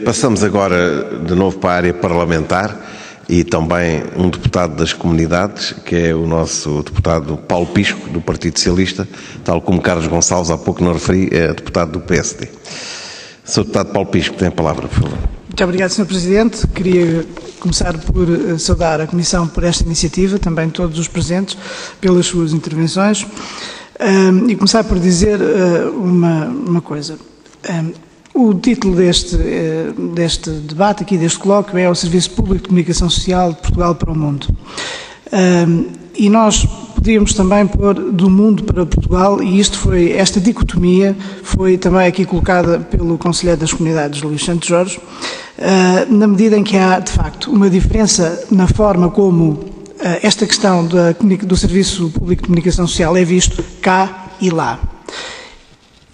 Passamos agora de novo para a área parlamentar e também um deputado das comunidades, que é o nosso deputado Paulo Pisco, do Partido Socialista, tal como Carlos Gonçalves, há pouco não referi, é deputado do PSD. Sr. Deputado Paulo Pisco, tem a palavra, por favor. Muito obrigado, Sr. Presidente. Queria começar por saudar a Comissão por esta iniciativa, também todos os presentes, pelas suas intervenções, e começar por dizer uma coisa. O título deste debate aqui, deste colóquio, é o Serviço Público de Comunicação Social de Portugal para o Mundo. E nós podíamos também pôr do mundo para Portugal, e esta dicotomia foi também aqui colocada pelo Conselheiro das Comunidades, Luís Santos Jorge, na medida em que há, de facto, uma diferença na forma como esta questão do Serviço Público de Comunicação Social é visto cá e lá.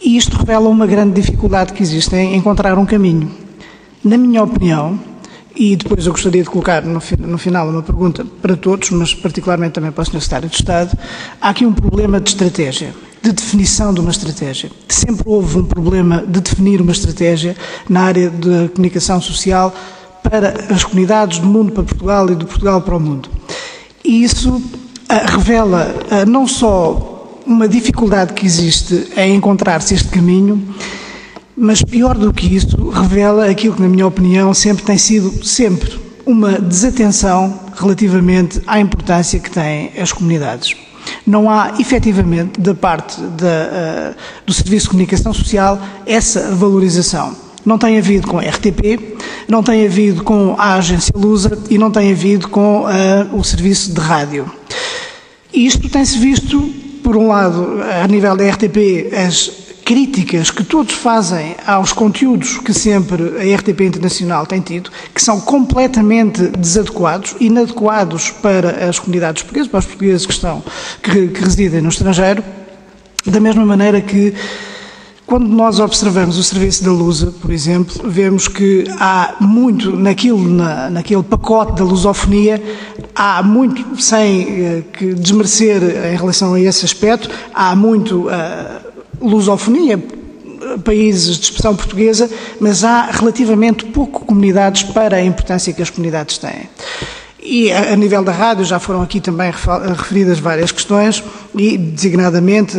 E isto revela uma grande dificuldade que existe em encontrar um caminho. Na minha opinião, e depois eu gostaria de colocar no final uma pergunta para todos, mas particularmente também para o Sr. Secretário de Estado, há aqui um problema de estratégia, de definição de uma estratégia. Sempre houve um problema de definir uma estratégia na área da comunicação social para as comunidades do mundo para Portugal e de Portugal para o mundo. E isso revela não só uma dificuldade que existe em encontrar-se este caminho, mas pior do que isso, revela aquilo que, na minha opinião, tem sido uma desatenção relativamente à importância que têm as comunidades. Não há, efetivamente, da parte do Serviço de Comunicação Social, essa valorização. Não tem havido com a RTP, não tem havido com a Agência Lusa e não tem havido com o Serviço de Rádio. E isto tem-se visto, por um lado, a nível da RTP, as críticas que todos fazem aos conteúdos que sempre a RTP Internacional tem tido, que são completamente desadequados, inadequados para as comunidades portuguesas, para os portugueses que residem no estrangeiro, da mesma maneira que, quando nós observamos o serviço da Lusa, por exemplo, vemos que há muito naquele pacote da lusofonia, há muito, sem desmerecer em relação a esse aspecto, há muito lusofonia, países de expressão portuguesa, mas há relativamente pouco comunidades para a importância que as comunidades têm. E a nível da rádio já foram aqui também referidas várias questões e, designadamente,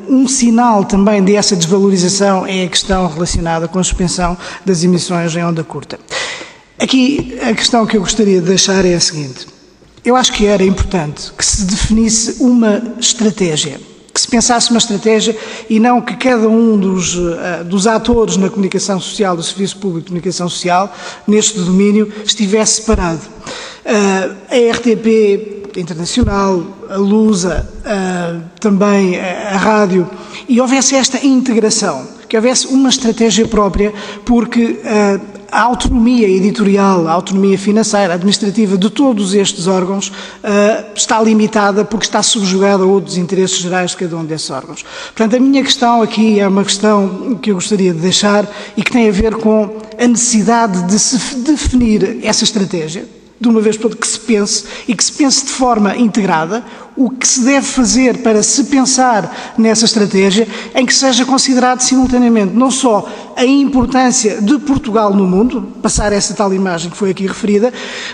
um sinal também dessa desvalorização é a questão relacionada com a suspensão das emissões em onda curta. Aqui a questão que eu gostaria de deixar é a seguinte. Eu acho que era importante que se definisse uma estratégia, que se pensasse uma estratégia e não que cada um dos atores na comunicação social, do Serviço Público de Comunicação Social, neste domínio, estivesse separado. A RTP Internacional, a Lusa, também a Rádio, e houvesse esta integração, que houvesse uma estratégia própria, porque a autonomia editorial, a autonomia financeira, administrativa de todos estes órgãos está limitada porque está subjugada a outros interesses gerais de cada um desses órgãos. Portanto, a minha questão aqui é uma questão que eu gostaria de deixar e que tem a ver com a necessidade de se definir essa estratégia, de uma vez por todas, que se pense e que se pense de forma integrada o que se deve fazer para se pensar nessa estratégia em que seja considerado simultaneamente não só a importância de Portugal no mundo, passar essa tal imagem que foi aqui referida,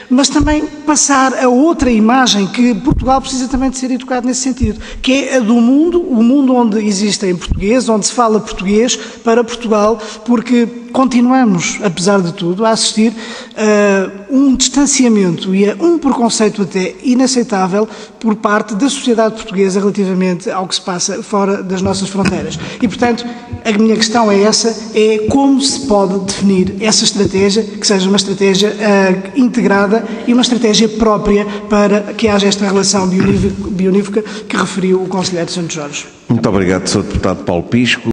mas também passar a outra imagem que Portugal precisa também de ser educado nesse sentido, que é a do mundo, o mundo onde existem portugueses, onde se fala português para Portugal, porque continuamos, apesar de tudo, a assistir a um distanciamento e a um preconceito até inaceitável por parte da sociedade portuguesa relativamente ao que se passa fora das nossas fronteiras. E, portanto, a minha questão é essa, é como se pode definir essa estratégia, que seja uma estratégia integrada e uma estratégia própria para que haja esta relação bionívoca que referiu o Conselheiro Santos Jorge. Muito obrigado, Sr. Deputado Paulo Pisco.